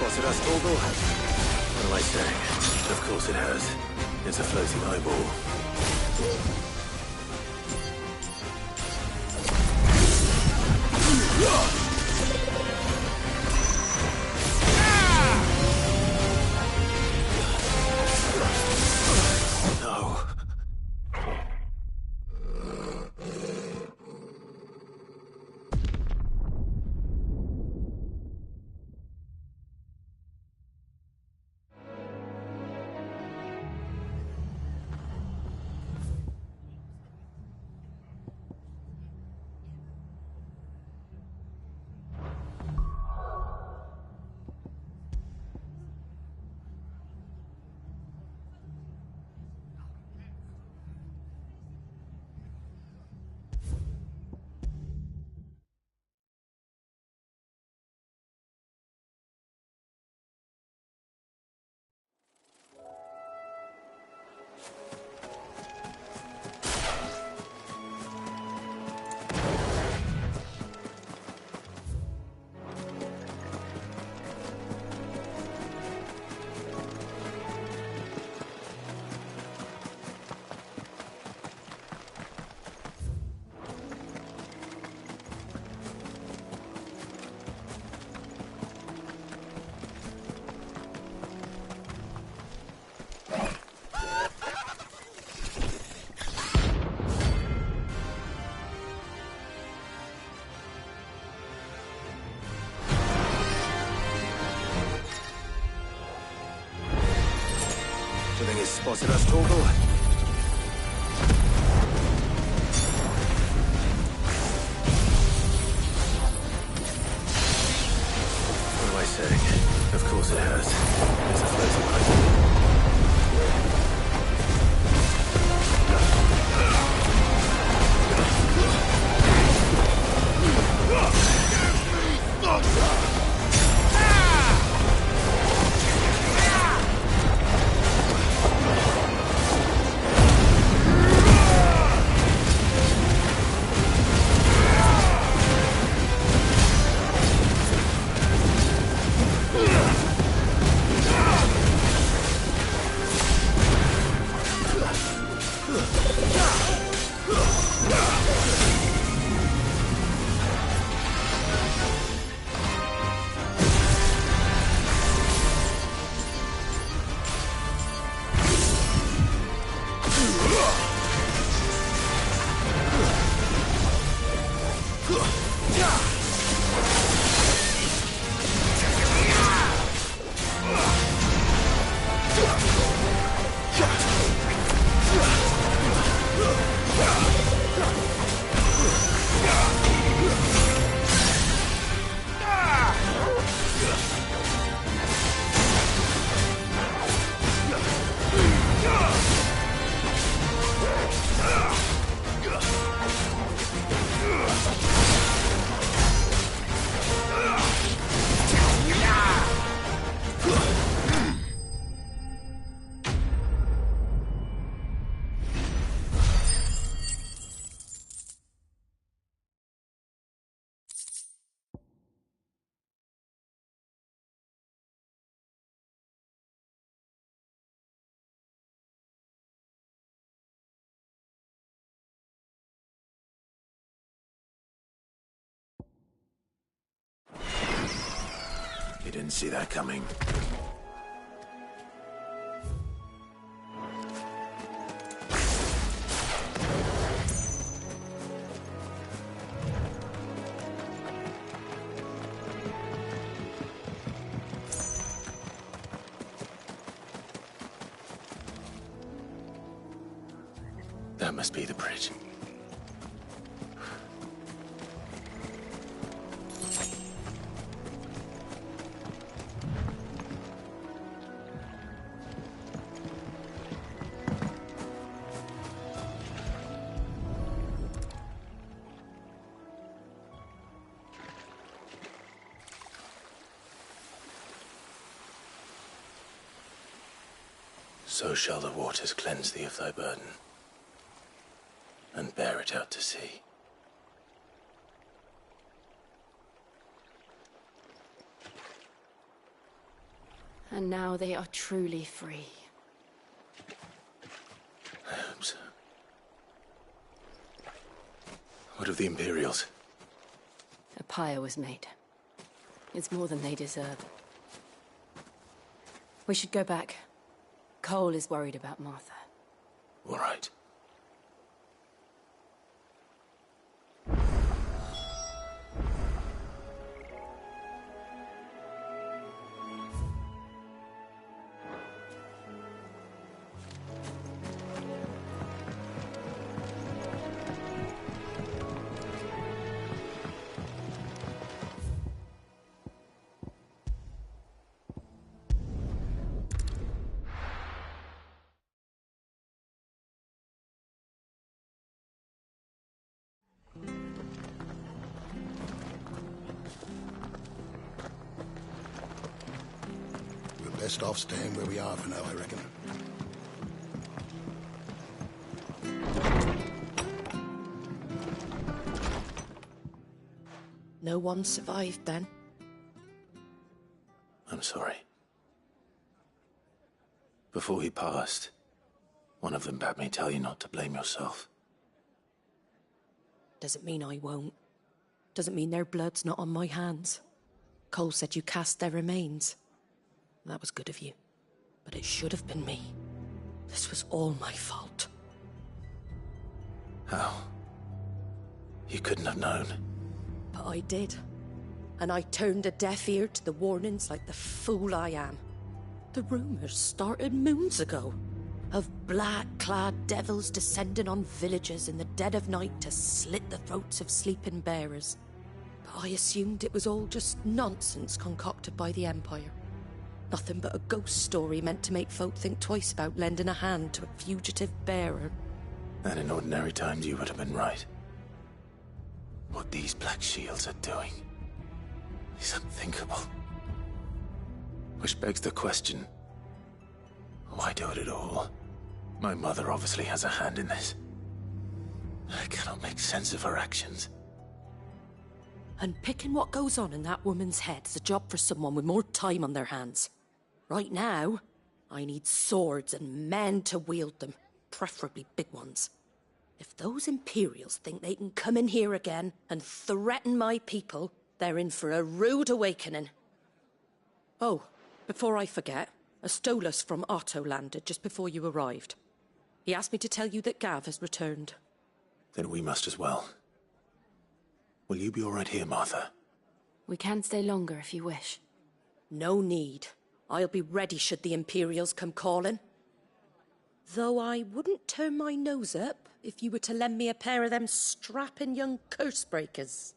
Spotted us, Torgal? What am I saying? Of course it has. It's a floating eyeball. Do you think it's spotted us, Torgal? What am I saying? Of course it has. It's a floating eyeball. didn't see that coming. That must be the bridge. So shall the waters cleanse thee of thy burden, and bear it out to sea. And now they are truly free. I hope so. What of the Imperials? A pyre was made. It's more than they deserve. We should go back. Cole is worried about Martha. All right. Best off staying where we are for now, I reckon. No one survived then? I'm sorry. Before he passed, one of them bade me tell you not to blame yourself. Doesn't mean I won't. Doesn't mean their blood's not on my hands. Cole said you cast their remains. That was good of you. But it should have been me. This was all my fault. How? You couldn't have known. But I did. And I turned a deaf ear to the warnings like the fool I am. The rumours started moons ago. Of black-clad devils descending on villages in the dead of night to slit the throats of sleeping bearers. But I assumed it was all just nonsense concocted by the Empire. Nothing but a ghost story meant to make folk think twice about lending a hand to a fugitive bearer. And in ordinary times you would have been right. What these Black Shields are doing is unthinkable. Which begs the question, why do it at all? My mother obviously has a hand in this. I cannot make sense of her actions. And picking what goes on in that woman's head is a job for someone with more time on their hands. Right now, I need swords and men to wield them, preferably big ones. If those Imperials think they can come in here again and threaten my people, they're in for a rude awakening. Oh, before I forget, a Stolas from Otto landed just before you arrived. He asked me to tell you that Gav has returned. Then we must as well. Will you be all right here, Martha? We can stay longer if you wish. No need. I'll be ready should the Imperials come calling. Though I wouldn't turn my nose up if you were to lend me a pair of them strapping young curse-breakers.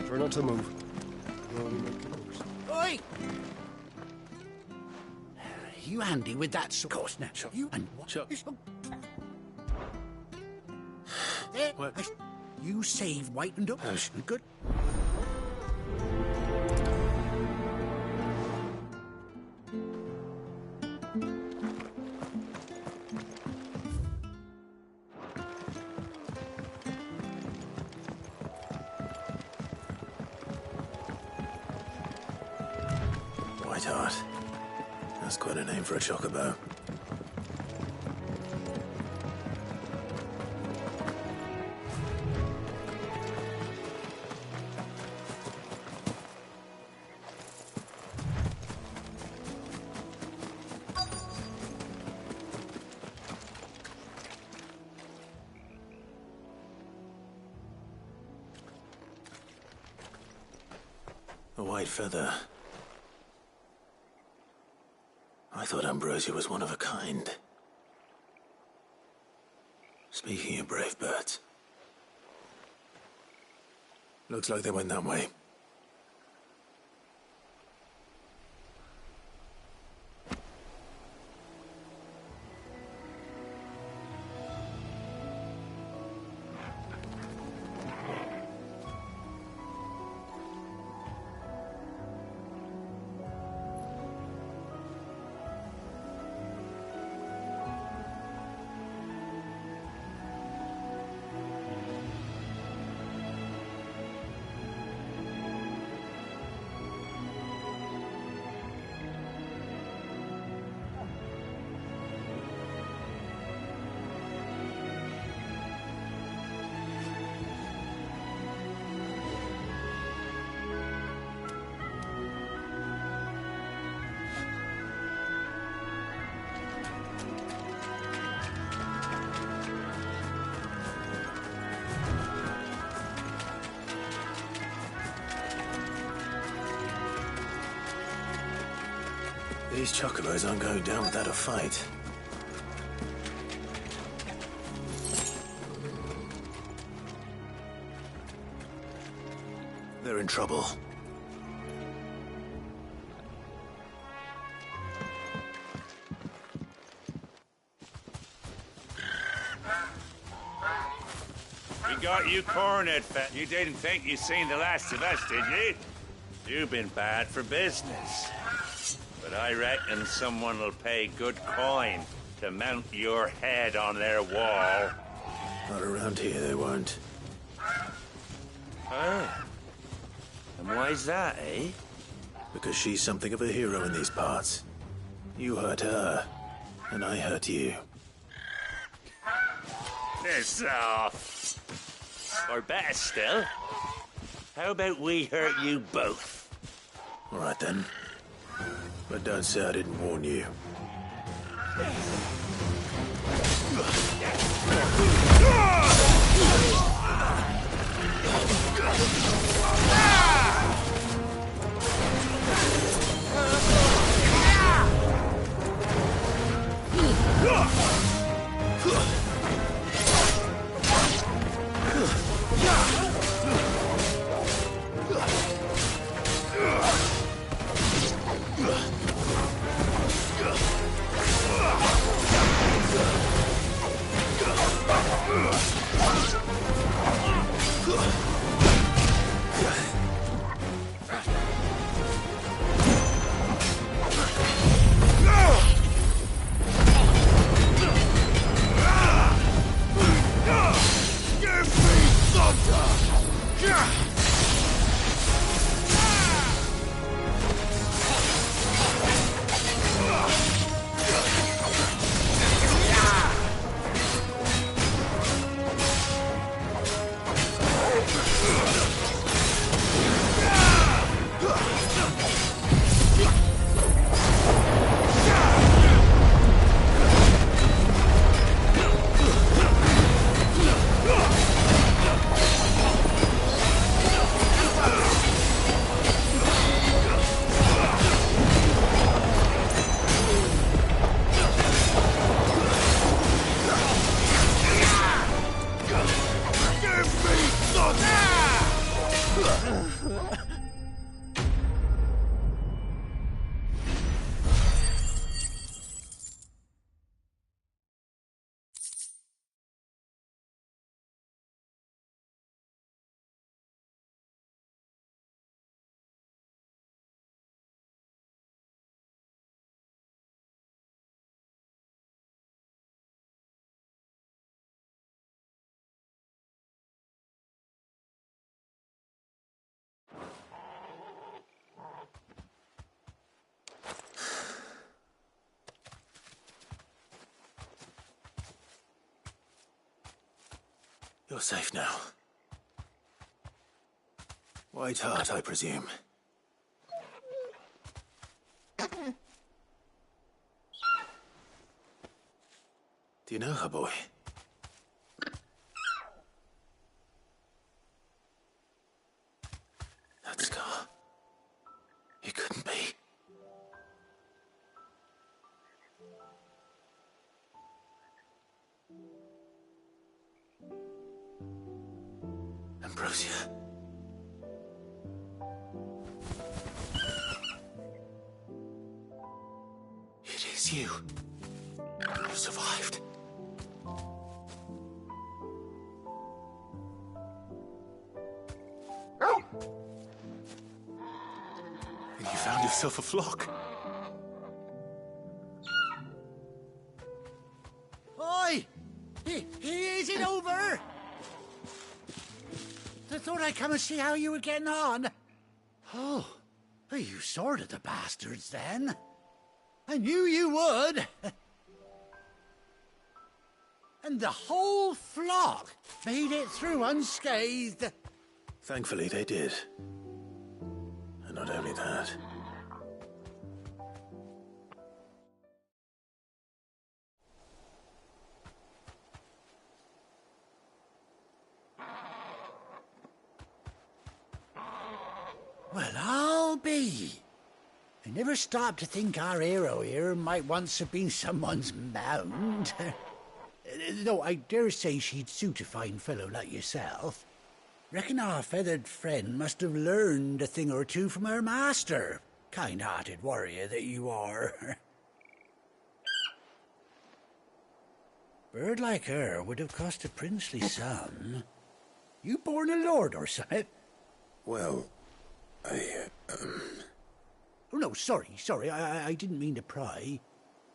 Try not to move. Oi! You handy with that sword? Of course, now. You and what? Chuck. What? You saved Whitened up. Oh, Good. Whiteheart. That's quite a name for a chocobo. A white feather. I thought Ambrosia was one of a kind. Speaking of brave birds. Looks like they went that way. These chocobos aren't going down without a fight. They're in trouble. We got you cornered, Fat. You didn't think you'd seen the last of us, did you? You've been bad for business. But I reckon someone will pay good coin to mount your head on their wall. Not around here, they won't. Oh. And why's that, eh? Because she's something of a hero in these parts. You hurt her, and I hurt you. Piss off. Or better still, how about we hurt you both? All right, then. But don't say I didn't warn you. You're safe now. White Hart, I presume. Do you know her, boy? That scar. It couldn't be. Ambrosia. It is you. You survived. And you found yourself a flock. Oi! Is it over? I thought I'd come and see how you were getting on. Oh, you sorted the bastards then. I knew you would. And the whole flock made it through unscathed. Thankfully, they did. And not only that. Well, I'll be. I never stopped to think our hero here might once have been someone's mound. Though I dare say she'd suit a fine fellow like yourself. Reckon our feathered friend must have learned a thing or two from her master. Kind-hearted warrior that you are. Bird like her would have cost a princely sum. You born a lord or something? Well, Oh, no, sorry. I didn't mean to pry.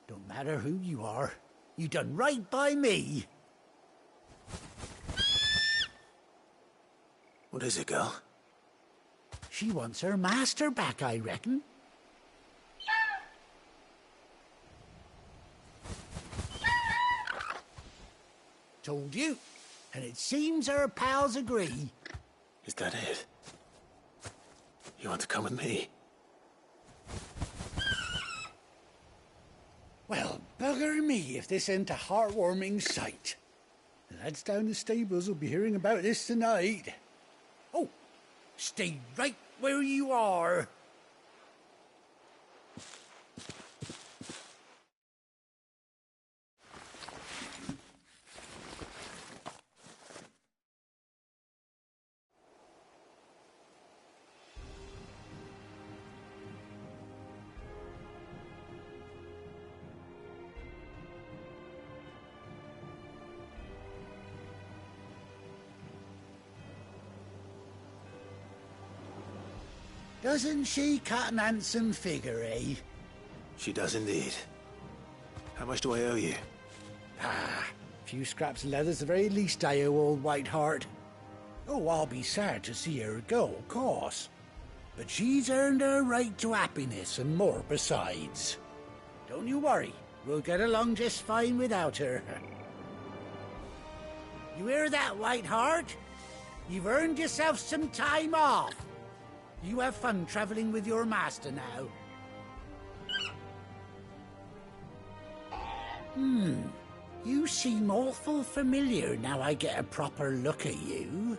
Don't matter who you are. You done right by me. What is it, girl? She wants her master back, I reckon. Told you. And it seems her pals agree. Is that it? You want to come with me? Well, bugger me if this ain't a heartwarming sight. The lads down the stables will be hearing about this tonight. Oh, stay right where you are. Doesn't she cut an handsome figure, eh? She does indeed. How much do I owe you? A few scraps of leather's the very least I owe old White Hart. Oh, I'll be sad to see her go, of course. But she's earned her right to happiness and more besides. Don't you worry, we'll get along just fine without her. You hear that, White Hart? You've earned yourself some time off. You have fun traveling with your master now. You seem awful familiar now I get a proper look at you.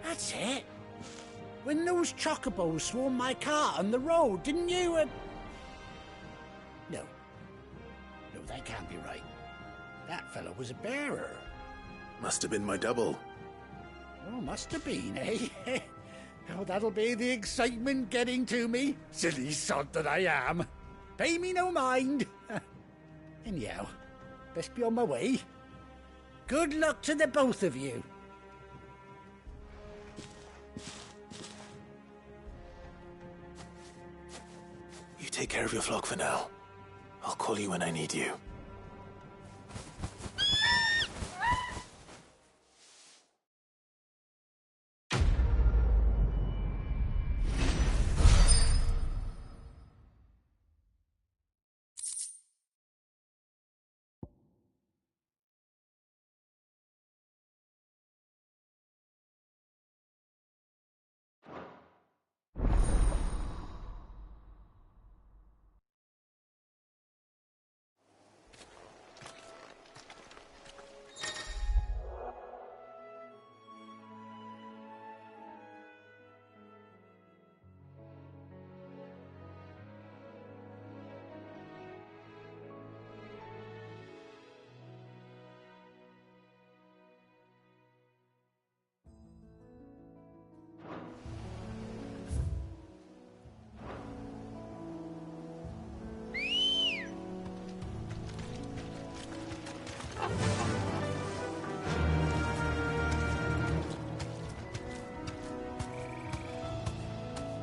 That's it. When those chocobos swarmed my cart on the road, didn't you? No, that can't be right. That fellow was a bearer. Must have been my double. Oh, must have been, eh? Oh, that'll be the excitement getting to me. Silly sod that I am. Pay me no mind. Anyhow, best be on my way. Good luck to the both of you. You take care of your flock for now. I'll call you when I need you.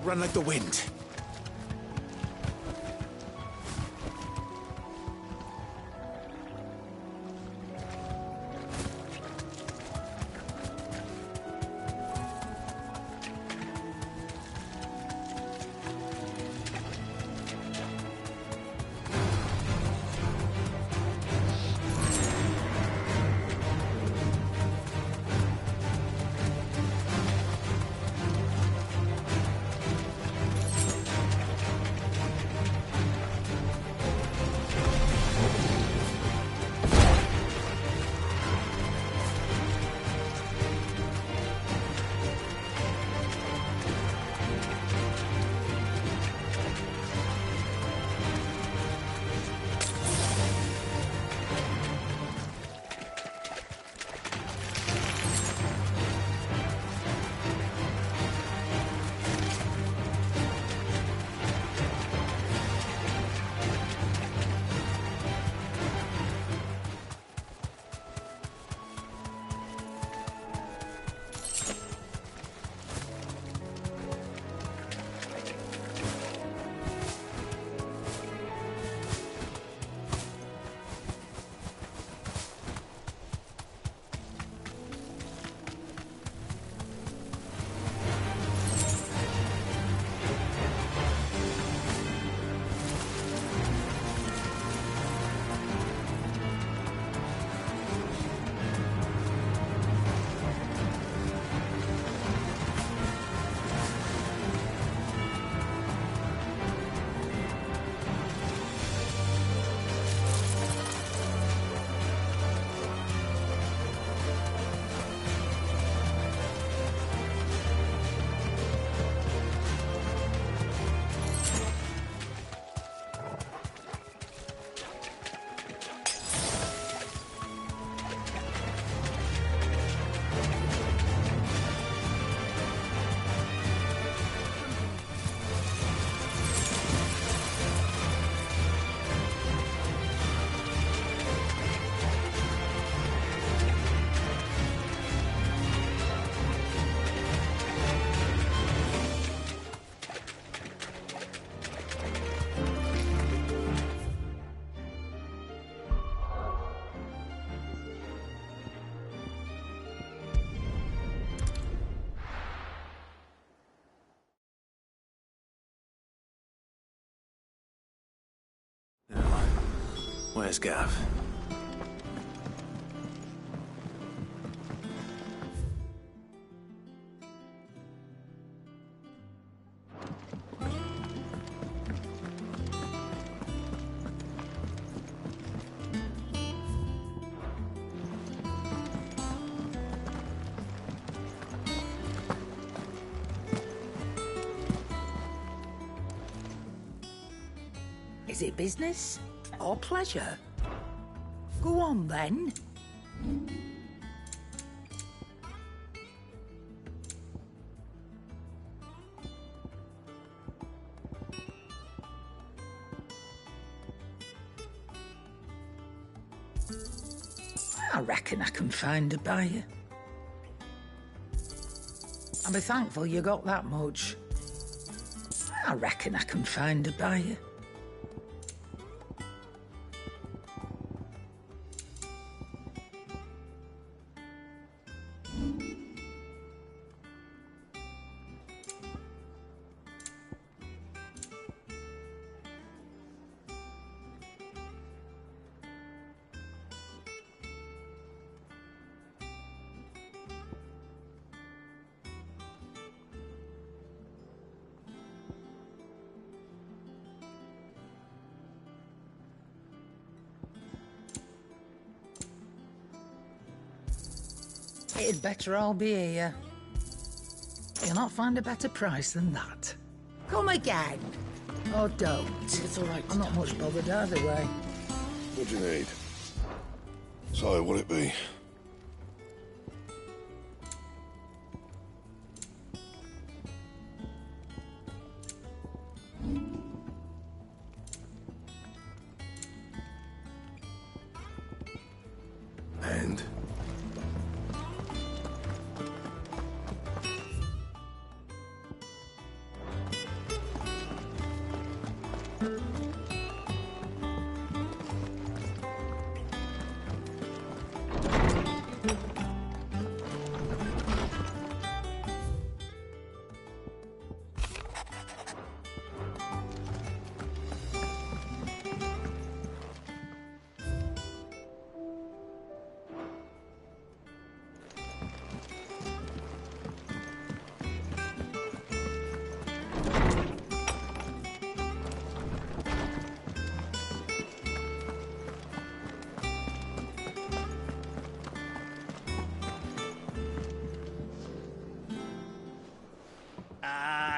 run like the wind. Where's Gav? Is it business or pleasure? Go on, then. I reckon I can find a buyer. I'll be thankful you got that much. I reckon I can find a buyer. It'd better all be here. You'll not find a better price than that. Come again. Or don't. It's all right. I'm not much bothered either way. What do you need? So, what'll it be? And?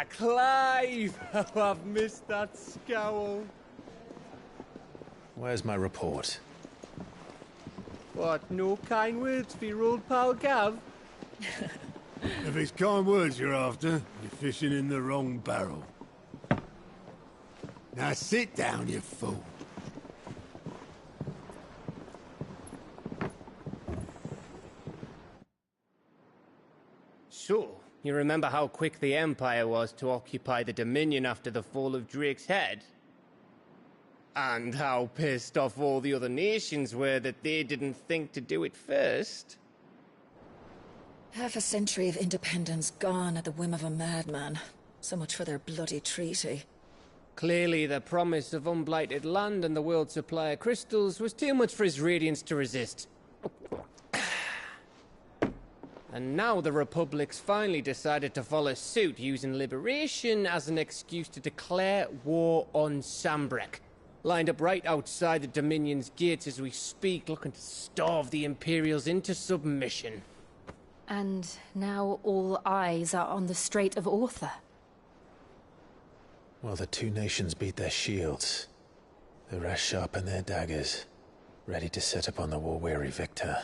Clive! Oh, I've missed that scowl. Where's my report? What, no kind words for your old pal Gav? If it's kind words you're after, you're fishing in the wrong barrel. Now sit down, you fool. So, you remember how quick the Empire was to occupy the Dominion after the fall of Drake's head? And how pissed off all the other nations were that they didn't think to do it first? Half a century of independence gone at the whim of a madman. So much for their bloody treaty. Clearly, the promise of unblighted land and the world's supply of crystals was too much for his radiance to resist. And now the Republic's finally decided to follow suit, using liberation as an excuse to declare war on Sambrek. Lined up right outside the Dominion's gates as we speak, looking to starve the Imperials into submission. And now all eyes are on the Strait of Author. While the two nations beat their shields, the rest sharpen their daggers, ready to set upon the war-weary victor.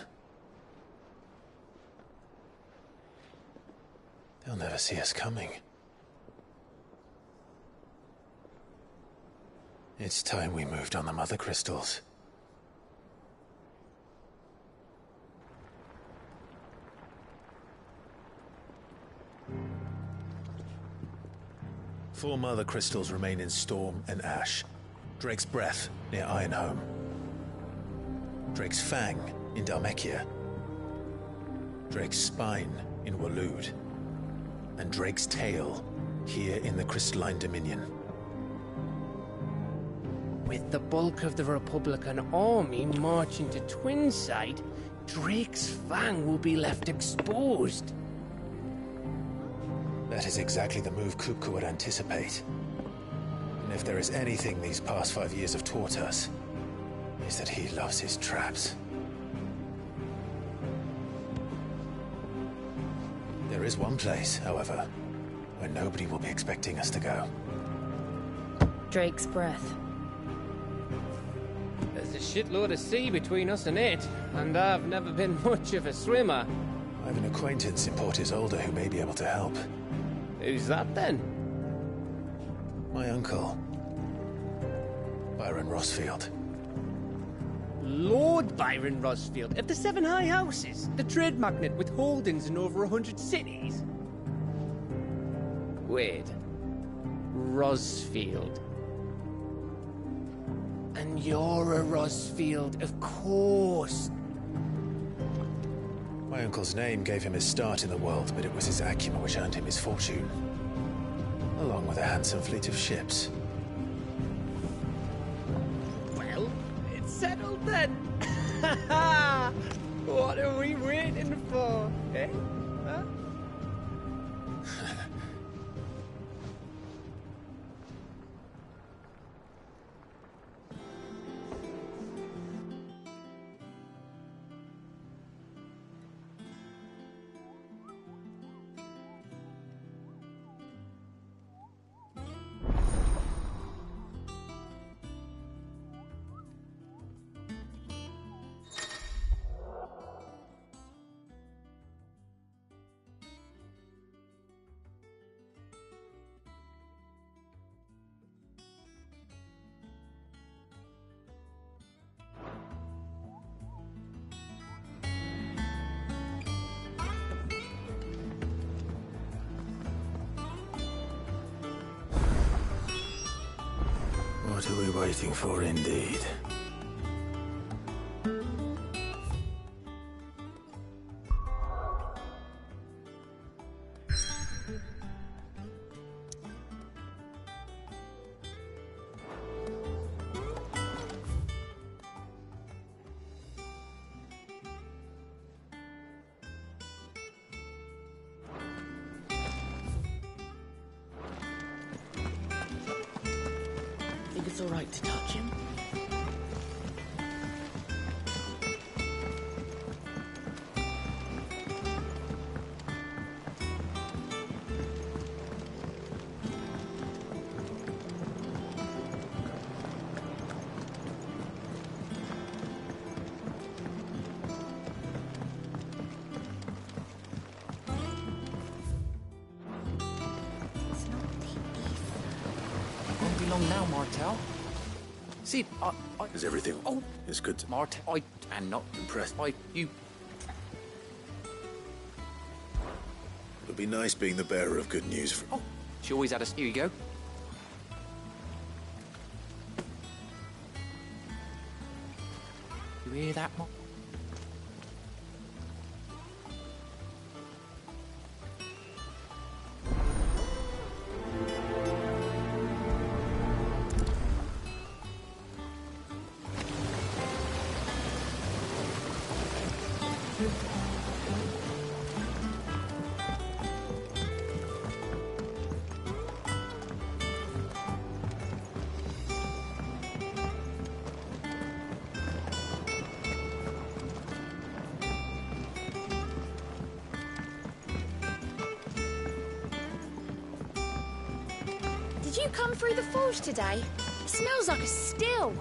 They'll never see us coming. It's time we moved on the Mother Crystals. Four Mother Crystals remain in Storm and Ash. Drake's Breath near Ironhome. Drake's Fang in Dhalmekia. Drake's Spine in Waloed. And Drake's Tail here in the Crystalline Dominion. With the bulk of the Republican army marching to Twinside, Drake's Fang will be left exposed. That is exactly the move Kupka would anticipate. And if there is anything these past 5 years have taught us, is that he loves his traps. There is one place, however, where nobody will be expecting us to go. Drake's Breath. There's a shitload of sea between us and it, and I've never been much of a swimmer. I have an acquaintance in Port Isolde who may be able to help. Who's that then? My uncle, Byron Rossfield. Lord Byron Rossfield of the Seven High Houses, the trade magnate with holdings in over 100 cities. Wait, Rossfield. And you're a Rossfield, of course. My uncle's name gave him his start in the world, but it was his acumen which earned him his fortune, along with a handsome fleet of ships. Well, it's settled then. What are we waiting for, eh? Huh? What are we waiting for, indeed? Think it's all right to touch him? be long now, Martel. Sid, Is everything... Oh. It's good to... Martel, I am not impressed. you... It would be nice being the bearer of good news from... Oh, she always had us. Here you go. You hear that, Mark? Did you come through the forge today? It smells like a still.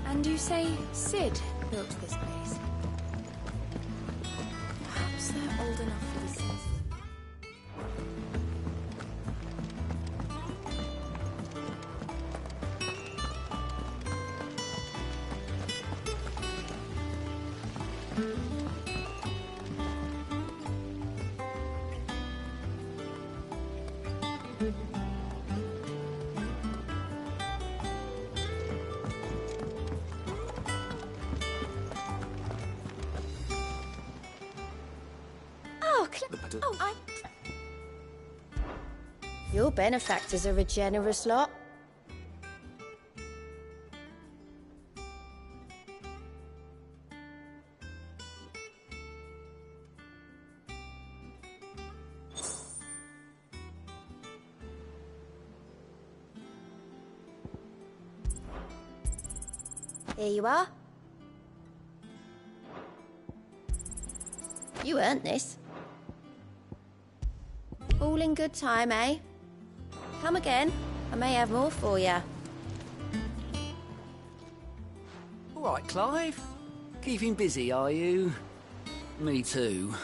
And you say Sid built this place? Perhaps they're old enough for the senses. Your benefactors are a generous lot. Here you are. You earned this. All in good time, eh? Come again. I may have more for you. All right, Clive. Keeping busy, are you? Me too.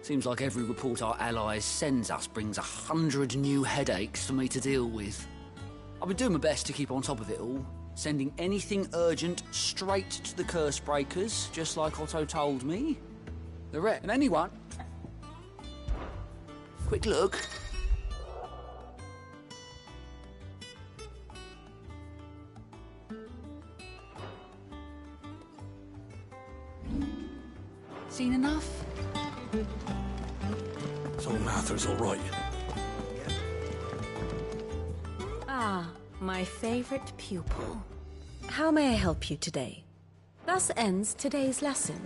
Seems like every report our allies sends us brings 100 new headaches for me to deal with. I've been doing my best to keep on top of it all, sending anything urgent straight to the curse breakers, just like Otto told me. And anyone... Quick look. Seen enough? So Mather's all right. Ah, my favorite pupil. How may I help you today? Thus ends today's lesson.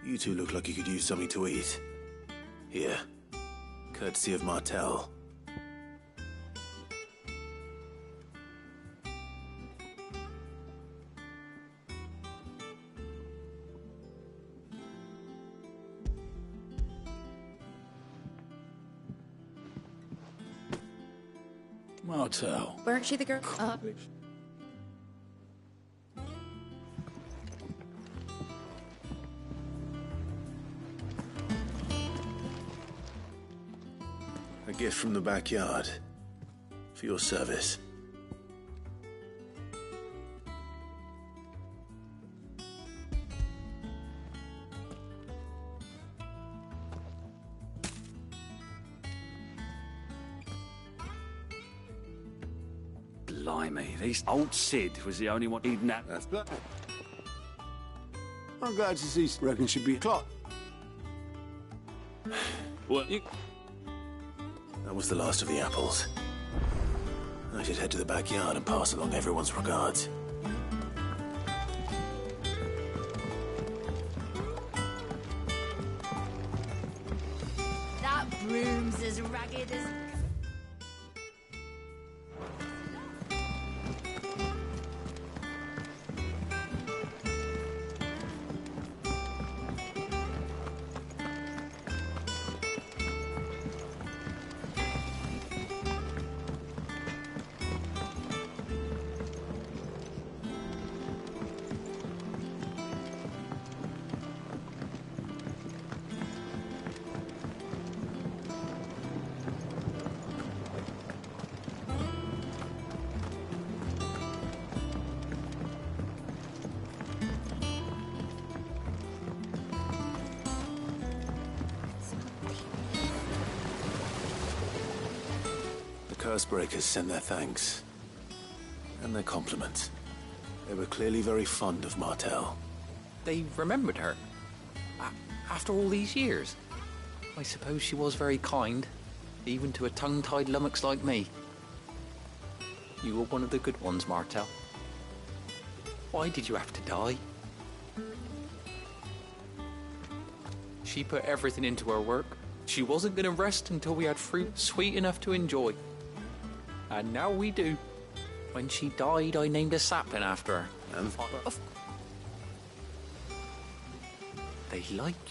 You two look like you could use something to eat. Here. Courtesy of Martel. Martel. Weren't she the girl? A gift from the backyard. For your service. Blimey, this old Sid was the only one eating that. That's black. I'm glad to see. Reckon should be a clock. Well, you... That was the last of the apples. I should head to the backyard and pass along everyone's regards. Seems as ragged as... The Cursebreakers sent their thanks. And their compliments. They were clearly very fond of Martell. They remembered her? After all these years? I suppose she was very kind, even to a tongue-tied lummox like me. You were one of the good ones, Martell. Why did you have to die? She put everything into her work. She wasn't going to rest until we had fruit sweet enough to enjoy. And now we do. When she died, I named a sapling after her. And they like you.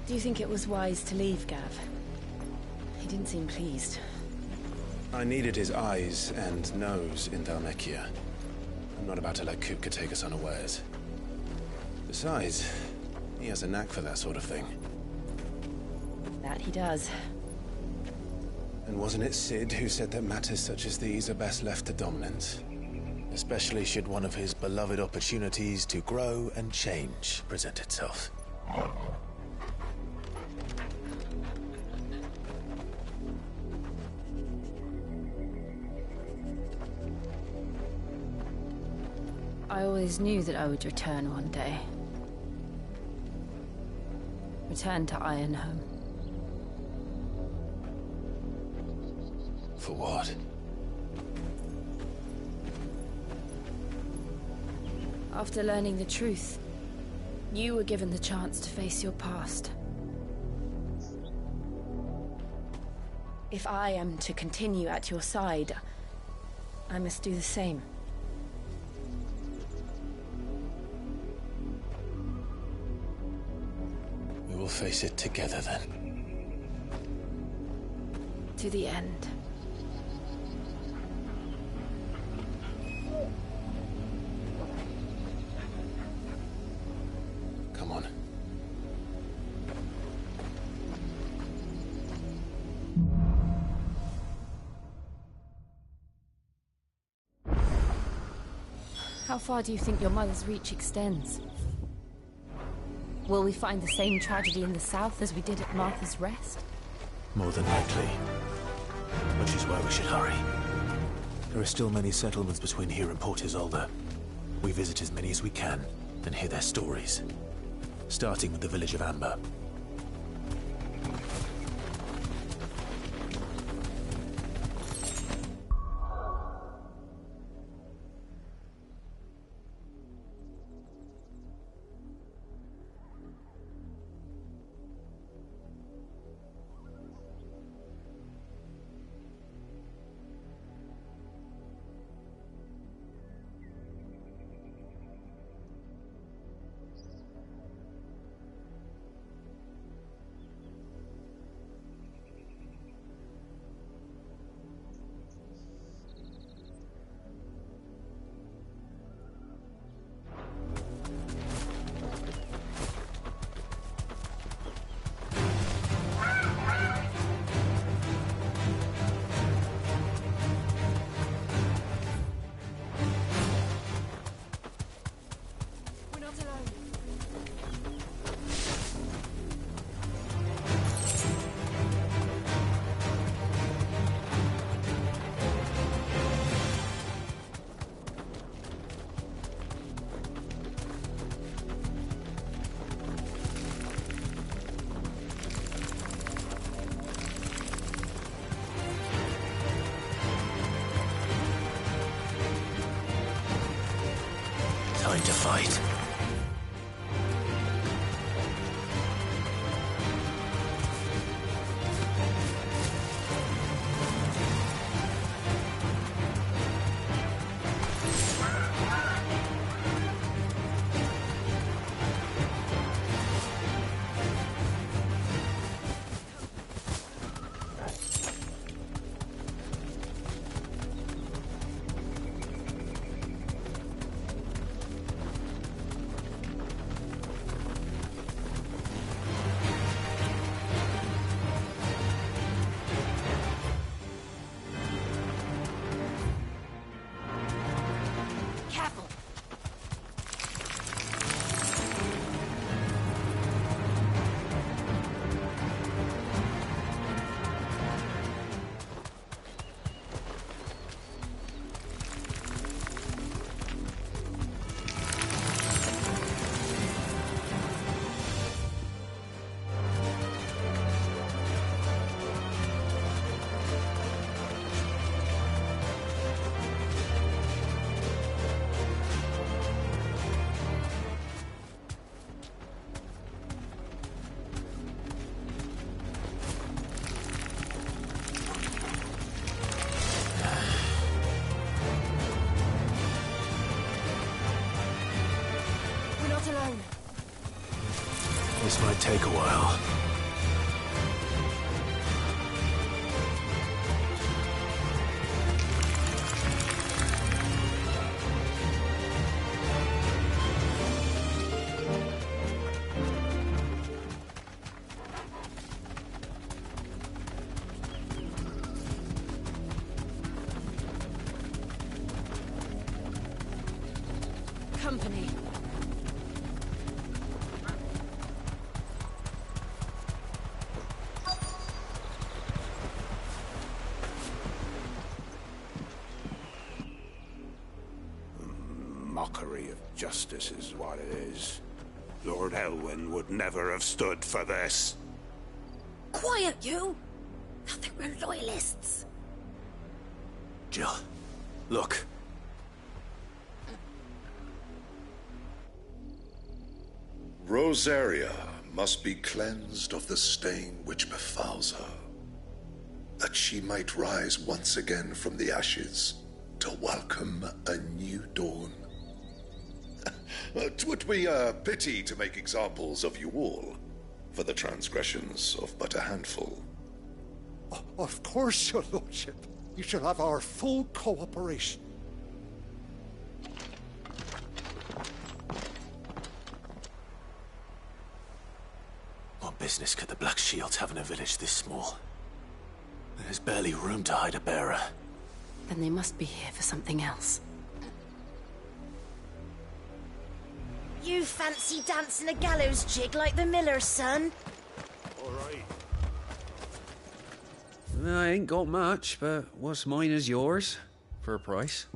Do you think it was wise to leave, Gav? He didn't seem pleased. I needed his eyes and nose in Dhalmekia. I'm not about to let Kupka take us unawares. Besides, he has a knack for that sort of thing. That he does. And wasn't it Sid who said that matters such as these are best left to dominance? Especially should one of his beloved opportunities to grow and change present itself. I always knew that I would return one day. Return to Ironhome. For what? After learning the truth, you were given the chance to face your past. If I am to continue at your side, I must do the same. We will face it together then. To the end. Come on. How far do you think your mother's reach extends? Will we find the same tragedy in the south as we did at Martha's Rest? More than likely. Which is why we should hurry. There are still many settlements between here and Port Isolde. We visit as many as we can, and hear their stories. Starting with the village of Amber. not alone. Time to fight. Careful. We're not alone. This might take a while. Company. Mockery of justice is what it is. Lord Elwyn would never have stood for this. Quiet, you! Thought they were loyalists. Jill, look. Rosaria must be cleansed of the stain which befouls her, that she might rise once again from the ashes to welcome a new dawn. 'Twould be a pity to make examples of you all for the transgressions of but a handful. Of course, your lordship. You shall have our full cooperation. What business could the Black Shields have in a village this small? There's barely room to hide a bearer. Then they must be here for something else. You fancy dancing a gallows jig like the miller's son? All right. I ain't got much, but what's mine is yours, for a price.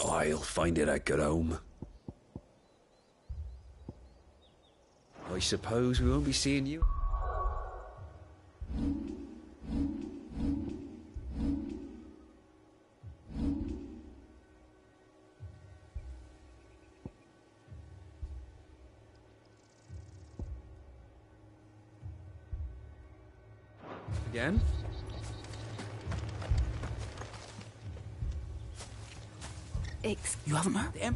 I'll find it at good home. I suppose we won't be seeing you. Again? You haven't heard him?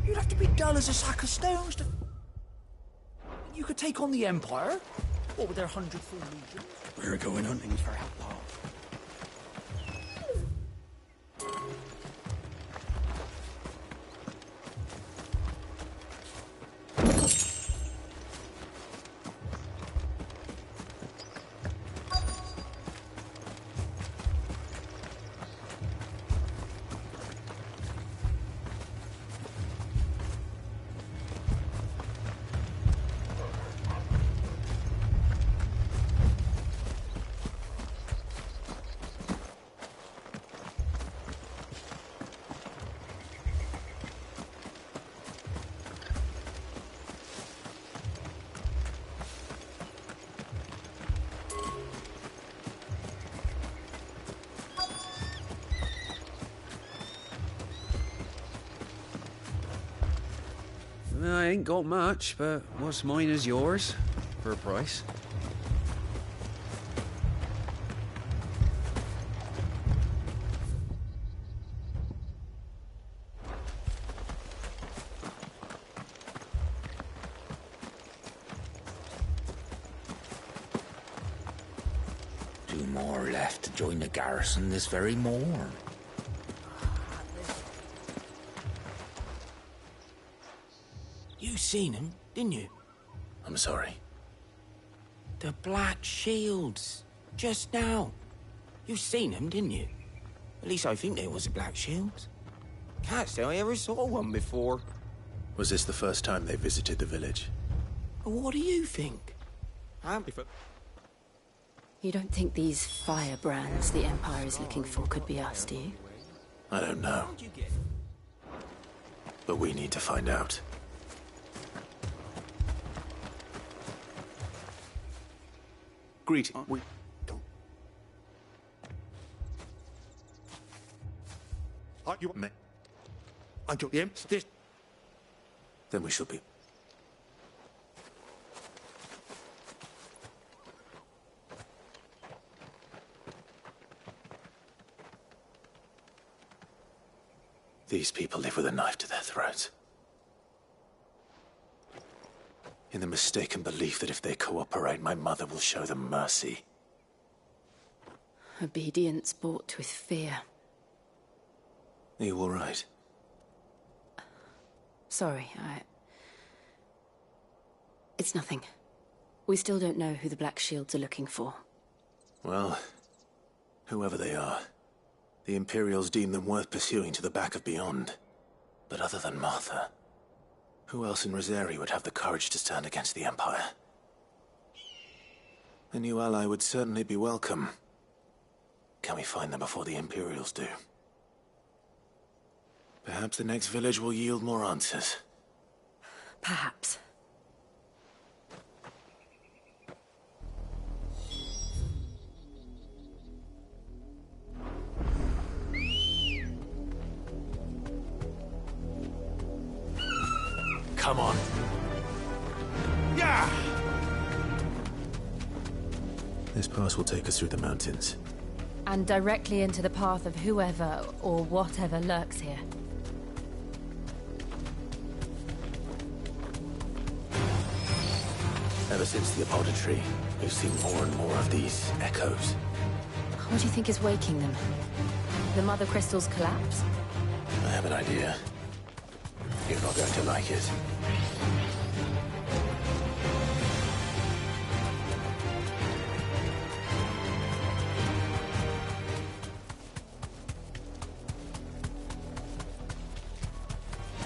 You'd have to be dull as a sack of stones to... You could take on the Empire. What with their 100-full legions? We're going hunting for outlaws. I ain't got much, but what's mine is yours, for a price. Two more left to join the garrison this very morn. You seen him, didn't you? I'm sorry. The Black Shields. Just now. You seen him, didn't you? At least I think there was a Black Shields. Can't say I ever saw one before. Was this the first time they visited the village? What do you think? You don't think these firebrands the Empire is looking for could be us, do you? I don't know. But we need to find out. Greeting. We don't. Are you me? I took him. This. Then we shall be. These people live with a knife to their throats. In the mistaken belief that if they cooperate, my mother will show them mercy. Obedience bought with fear. Are you all right? Sorry, It's nothing. We still don't know who the Black Shields are looking for. Well, whoever they are, the Imperials deem them worth pursuing to the back of beyond. But other than Martha, who else in Rosari would have the courage to stand against the Empire? A new ally would certainly be welcome. Can we find them before the Imperials do? Perhaps the next village will yield more answers. Perhaps. Come on. Yeah! This pass will take us through the mountains. And directly into the path of whoever or whatever lurks here. Ever since the apothecary, we've seen more and more of these echoes. What do you think is waking them? The Mother Crystal's collapse? I have an idea. You're not going to like it.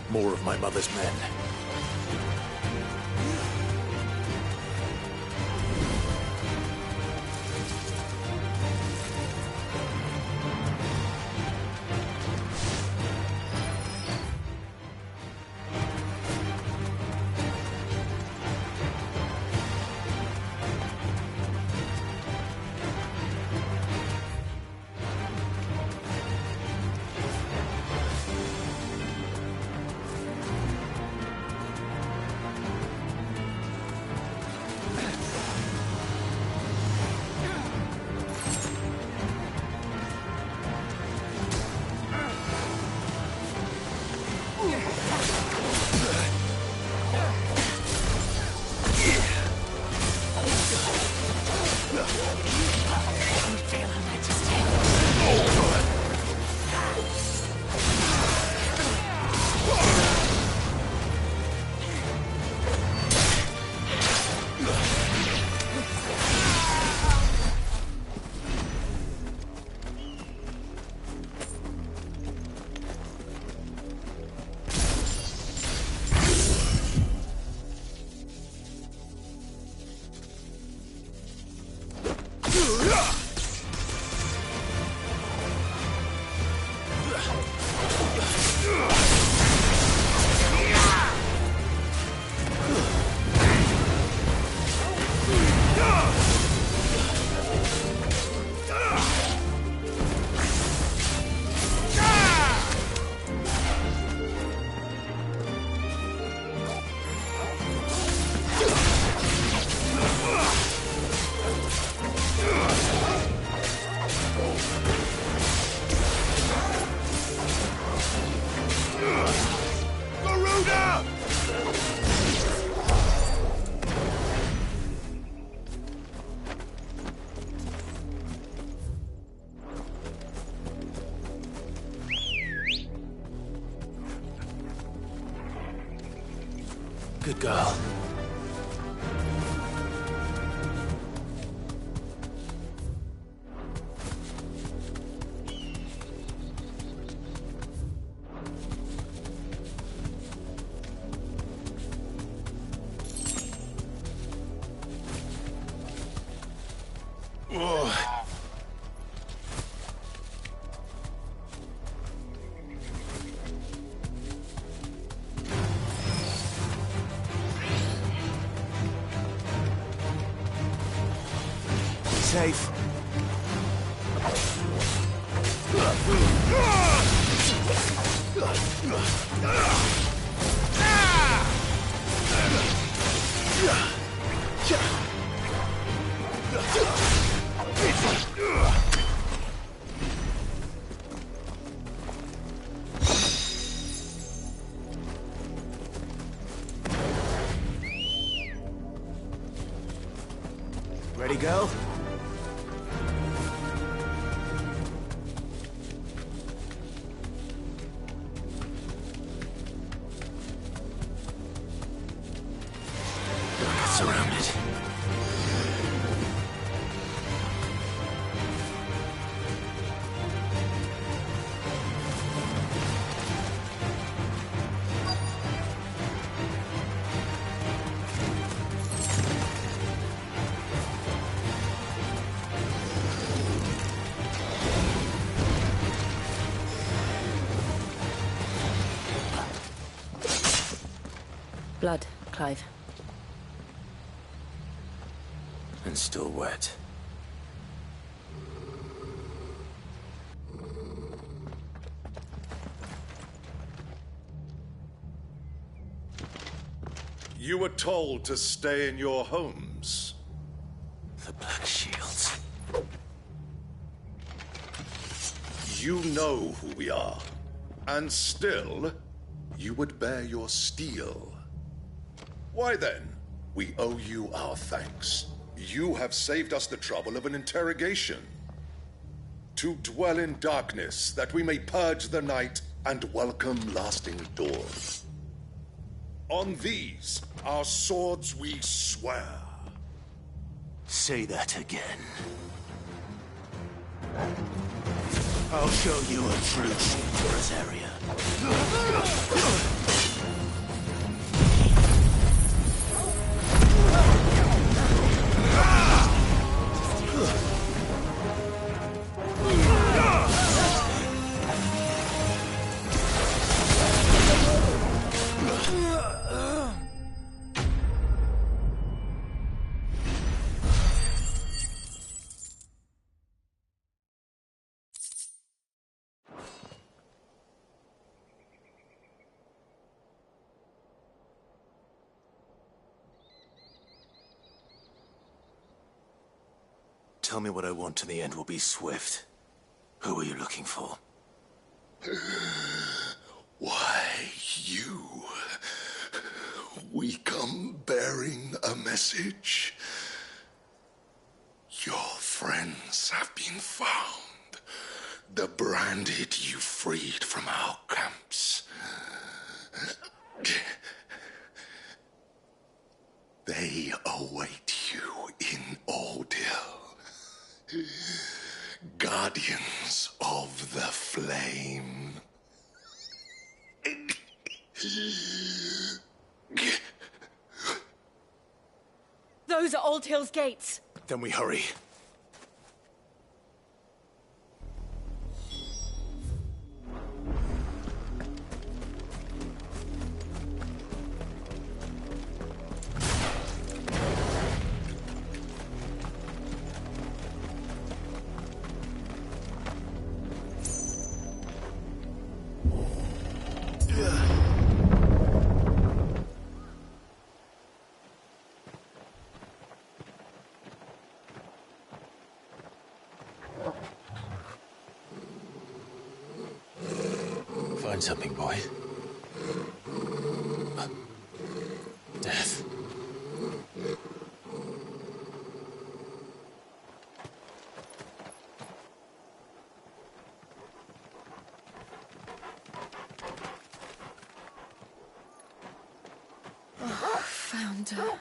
More of my mother's men. Good girl. Safe. Ready, girl? Surrounded. Blood, Clive. And still wet. You were told to stay in your homes. The Black Shields. You know who we are. And still, you would bear your steel. Why then, we owe you our thanks. You have saved us the trouble of an interrogation. To dwell in darkness, that we may purge the night and welcome lasting dawn. On these, our swords we swear. Say that again. I'll show you a true Shield area. Tell me what I want and the end will be swift. Who are you looking for? Why, you. We come bearing a message. Your friends have been found. The branded you freed from our camps. They await you in Ordeal. Guardians of the Flame. Those are Old Hill's gates. Then we hurry. Find something, boy. Death. Oh, found her.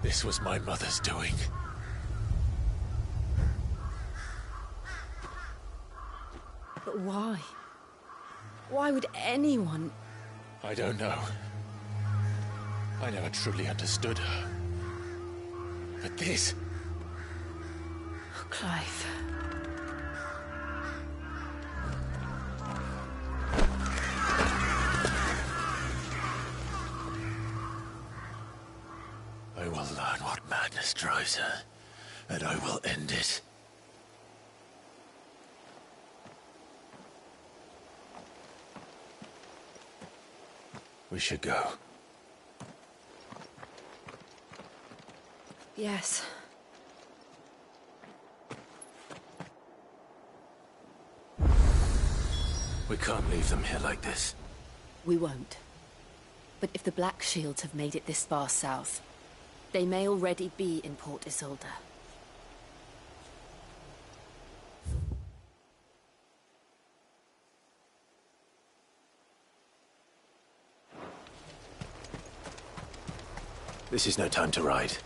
This was my mother's doing. But why? Why would anyone... I don't know. I never truly understood her. But this... Oh, Clive. I will learn what madness drives her, and I will end it. We should go. Yes. We can't leave them here like this. We won't. But if the Black Shields have made it this far south, they may already be in Port Isolde. This is no time to ride.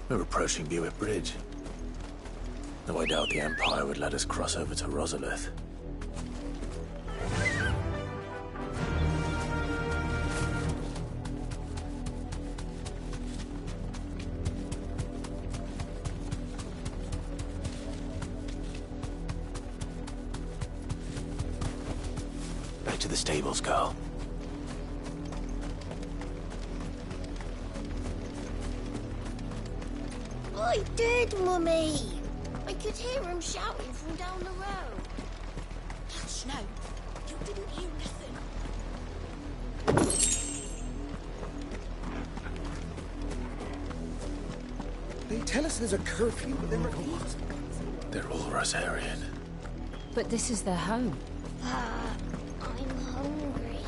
We're approaching Buick Bridge. Though I doubt the Empire would let us cross over to Rosalith. Back to the stables, Carl. I did, Mummy! I could hear him shouting from down the road. Hush now. You didn't hear nothing. They tell us there's a curfew, but then repeat. They're all Rosarian. But this is their home. I'm hungry.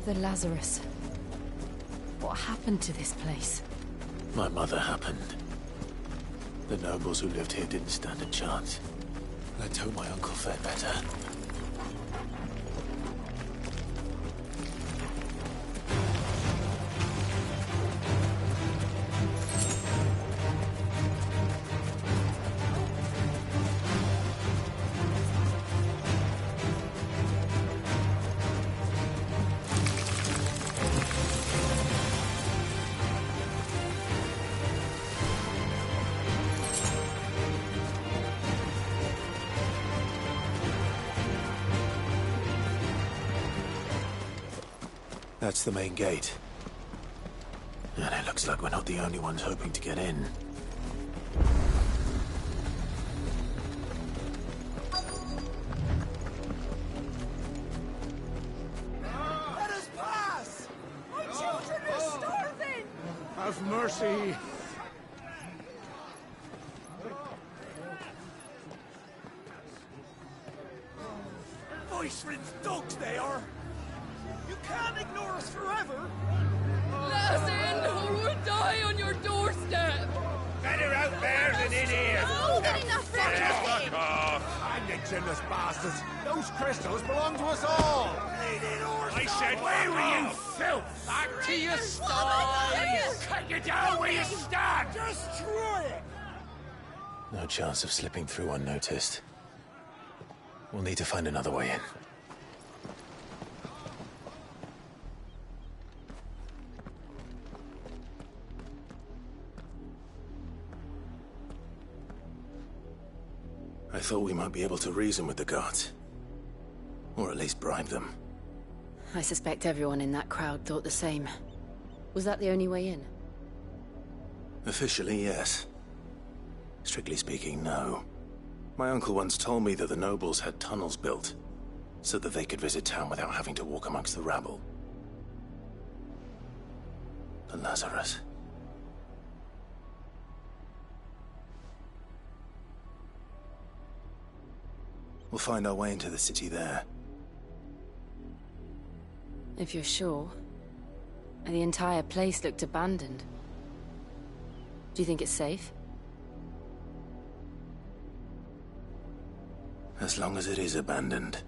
The Lazarus. What happened to this place? My mother happened. The nobles who lived here didn't stand a chance. Let's hope my uncle fared better. That's the main gate. And it looks like we're not the only ones hoping to get in. Let us pass! My children are starving! Have mercy. Voice-ridden dogs they are! You can't ignore us forever! Let us in, or we'll die on your doorstep! Better out there than in here! Oh, good enough for Fuck off! Hang it, chinless bastards! Those crystals belong to us all! I said, where were you, filth? Back to your sties! Cut you down where you stand! Destroy it! No chance of slipping through unnoticed. We'll need to find another way in. I thought we might be able to reason with the guards. Or at least bribe them. I suspect everyone in that crowd thought the same. Was that the only way in? Officially, yes. Strictly speaking, no. My uncle once told me that the nobles had tunnels built, so that they could visit town without having to walk amongst the rabble. The Lazarus. We'll find our way into the city there. If you're sure. The entire place looked abandoned. Do you think it's safe? As long as it is abandoned.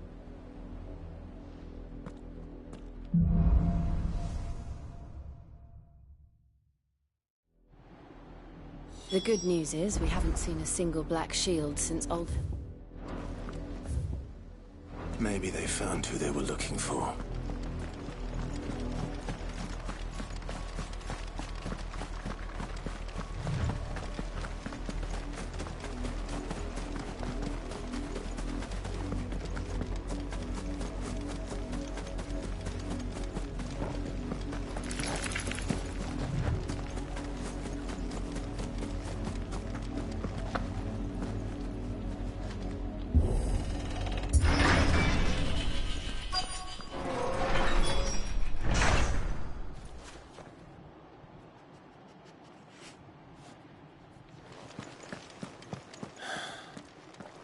The good news is we haven't seen a single black shield since Old... Maybe they found who they were looking for.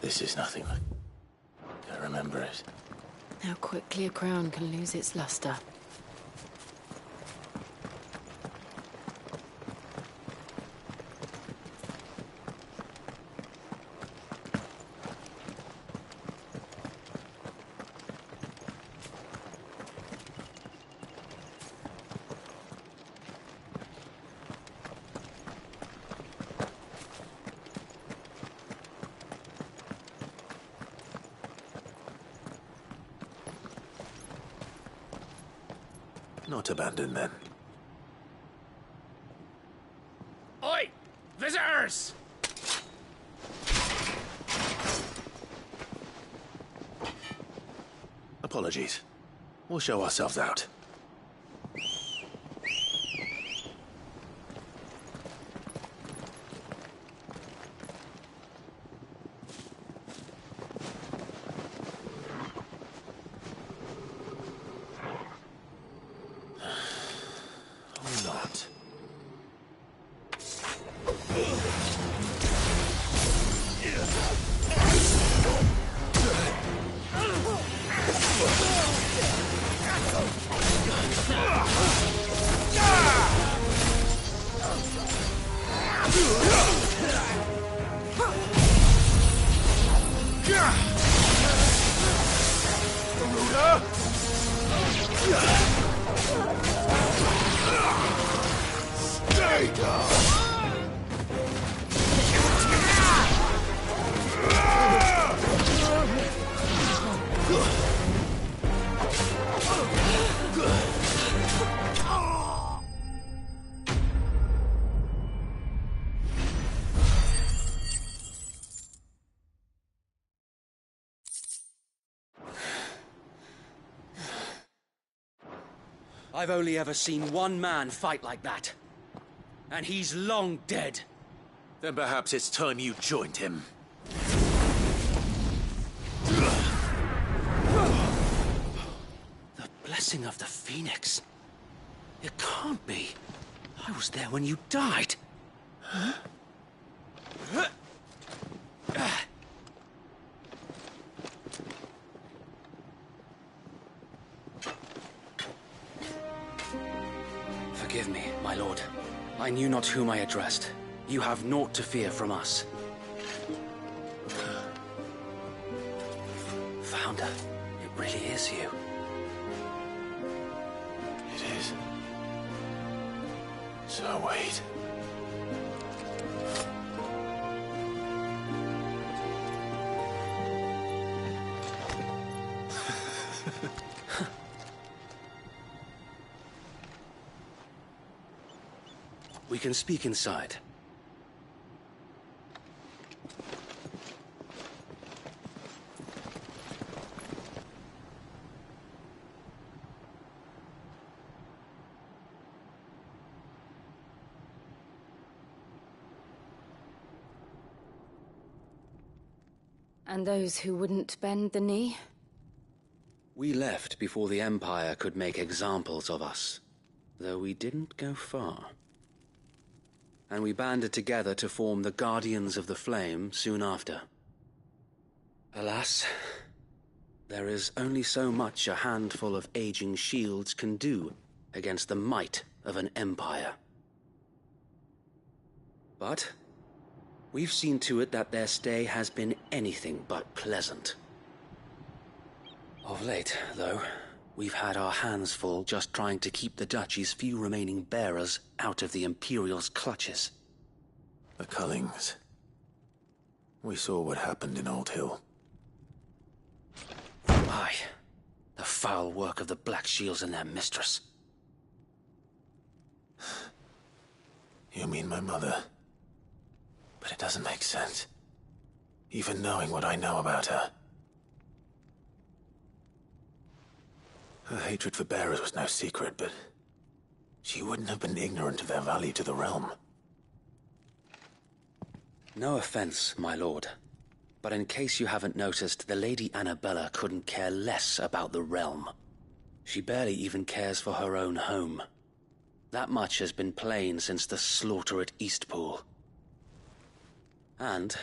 This is nothing like I remember it. How quickly a crown can lose its luster. Not abandoned, then. Oi! Visitors! Apologies. We'll show ourselves out. Stay down! I've only ever seen one man fight like that. And he's long dead. Then perhaps it's time you joined him. The blessing of the Phoenix. It can't be. I was there when you died. Huh? Forgive me, my lord. I knew not whom I addressed. You have naught to fear from us. Founder, it really is you. It is. So wait. We can speak inside. And those who wouldn't bend the knee? We left before the Empire could make examples of us, though we didn't go far. And we banded together to form the Guardians of the Flame soon after. Alas, there is only so much a handful of aging shields can do against the might of an empire. But we've seen to it that their stay has been anything but pleasant. Of late, though, we've had our hands full just trying to keep the Duchy's few remaining bearers out of the Imperial's clutches. The Cullings. We saw what happened in Old Hill. Aye. The foul work of the Black Shields and their mistress. You mean my mother? But it doesn't make sense. Even knowing what I know about her. Her hatred for bearers was no secret, but she wouldn't have been ignorant of their value to the realm. No offense, my lord, but in case you haven't noticed, the Lady Annabella couldn't care less about the realm. She barely even cares for her own home. That much has been plain since the slaughter at Eastpool. And,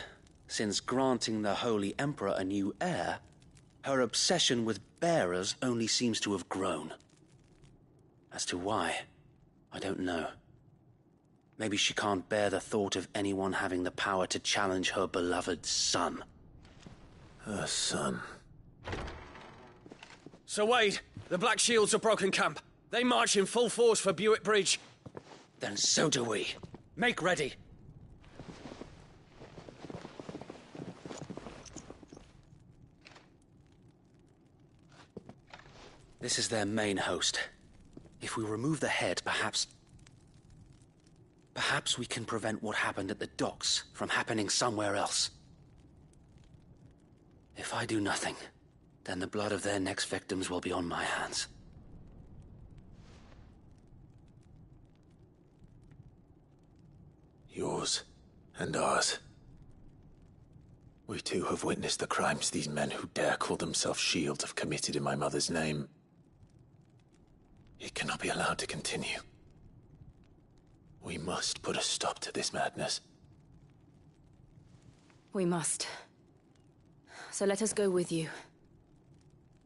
since granting the Holy Emperor a new heir, her obsession with bearers only seems to have grown. As to why, I don't know. Maybe she can't bear the thought of anyone having the power to challenge her beloved son. Her son? Sir Wade, the Black Shields have broken camp. They march in full force for Buick Bridge. Then so do we. Make ready. This is their main host. If we remove the head, perhaps we can prevent what happened at the docks from happening somewhere else. If I do nothing, then the blood of their next victims will be on my hands. Yours and ours. We too have witnessed the crimes these men who dare call themselves shields have committed in my mother's name. It cannot be allowed to continue. We must put a stop to this madness. We must. So let us go with you.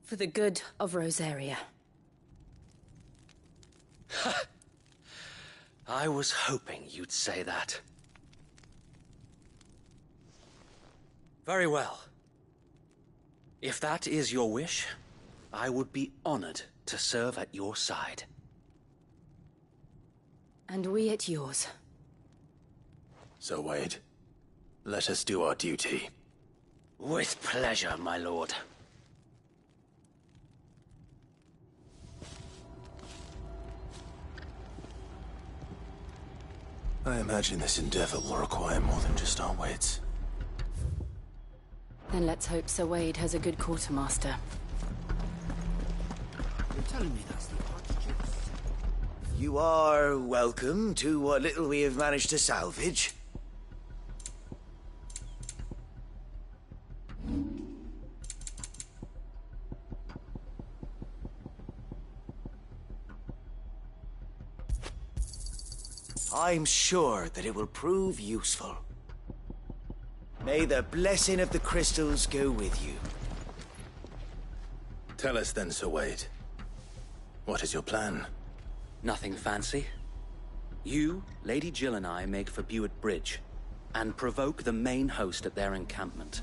For the good of Rosaria. I was hoping you'd say that. Very well. If that is your wish, I would be honored to serve at your side. And we at yours. So, Wade, let us do our duty. With pleasure, my lord. I imagine this endeavor will require more than just our wits. Then let's hope Sir Wade has a good quartermaster. You're telling me that's the Archduke's? You are welcome to what little we have managed to salvage. I'm sure that it will prove useful. May the blessing of the crystals go with you. Tell us then, Sir Wade. What is your plan? Nothing fancy. You, Lady Jill and I make for Buett Bridge, and provoke the main host at their encampment.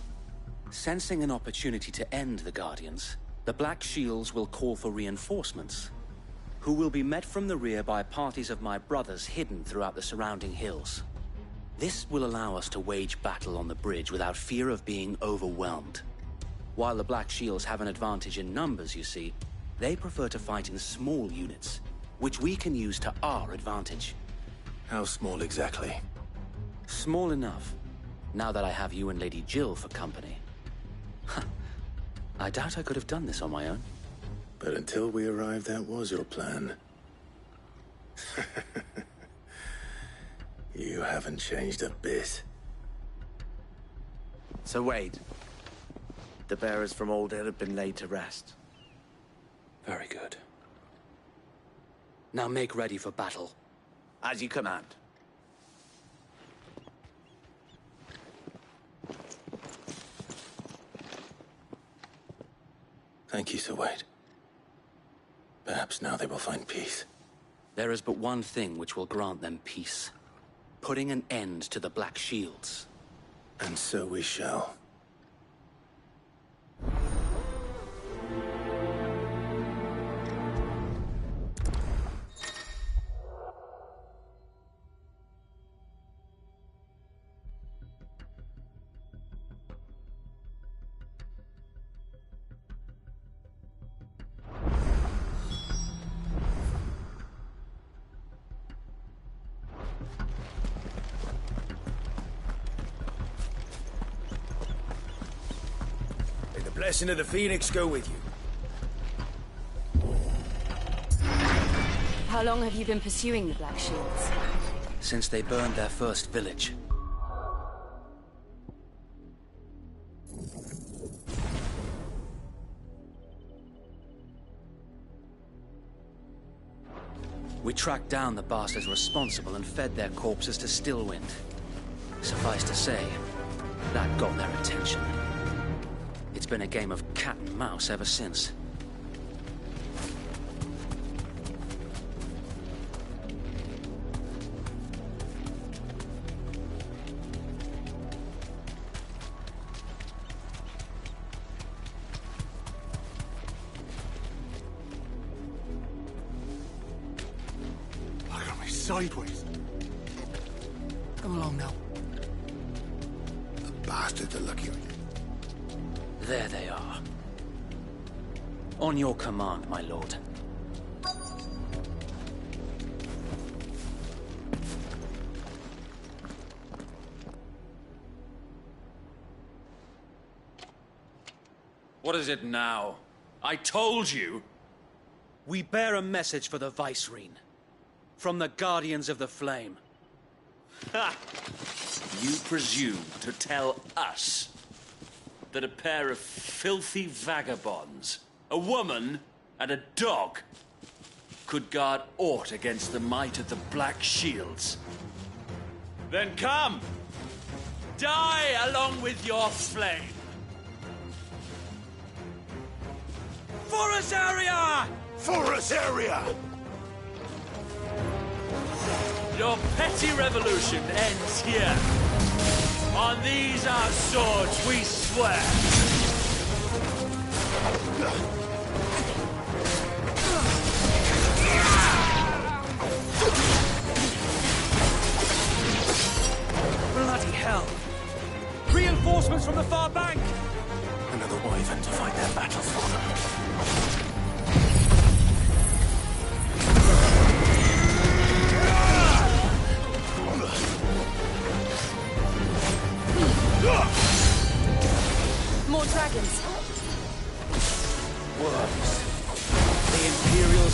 Sensing an opportunity to end the Guardians, the Black Shields will call for reinforcements, who will be met from the rear by parties of my brothers hidden throughout the surrounding hills. This will allow us to wage battle on the bridge without fear of being overwhelmed. While the Black Shields have an advantage in numbers, you see, they prefer to fight in small units, which we can use to our advantage. How small exactly? Small enough, now that I have you and Lady Jill for company. I doubt I could have done this on my own. But until we arrived, that was your plan. You haven't changed a bit. So Wade, the bearers from Old Hill have been laid to rest. Very good. Now make ready for battle. As you command. Thank you, Sir Wade. Perhaps now they will find peace. There is but one thing which will grant them peace. Putting an end to the Black Shields. And so we shall. Blessing of the Phoenix go with you. How long have you been pursuing the Black Shields? Since they burned their first village. We tracked down the bastards responsible and fed their corpses to Stillwind. Suffice to say, that got their attention. It's been a game of cat and mouse ever since. Look at me sideways. Come along now. The bastards are lucky on you. There they are. On your command, my lord. What is it now? I told you! We bear a message for the Vicereine. From the Guardians of the Flame. Ha! You presume to tell us that a pair of filthy vagabonds, a woman and a dog, could guard aught against the might of the Black Shields? Then come! Die along with your flame! For Azaria! For Azaria! Your petty revolution ends here. On these our swords we swear.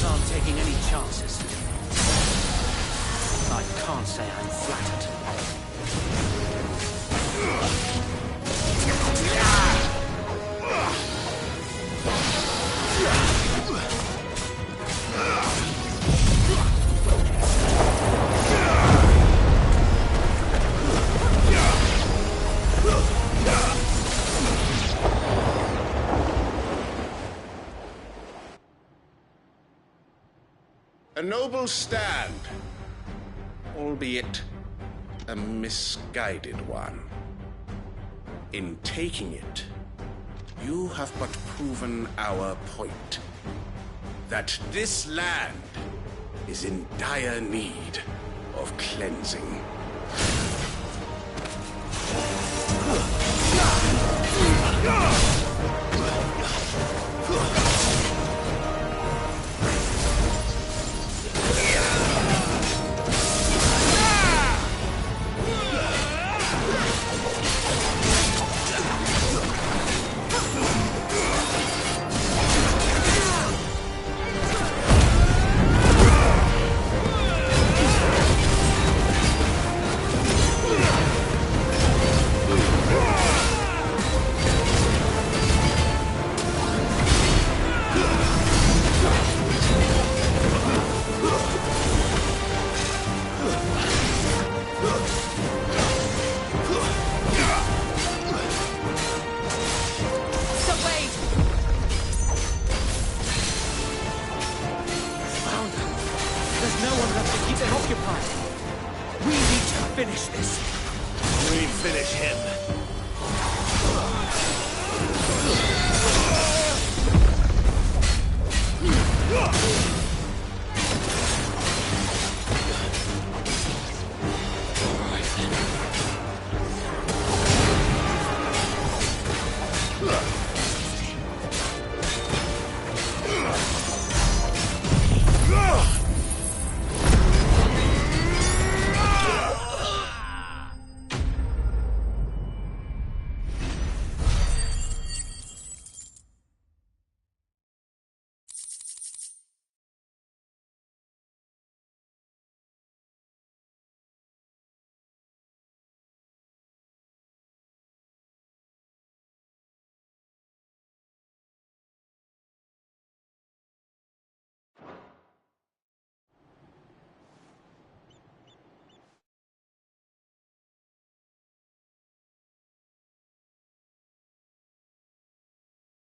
rebels aren't taking any chances. I can't say I'm flattered. A noble stand, albeit a misguided one. In taking it, you have but proven our point. That this land is in dire need of cleansing. Occupied. We need to finish this. We finish him.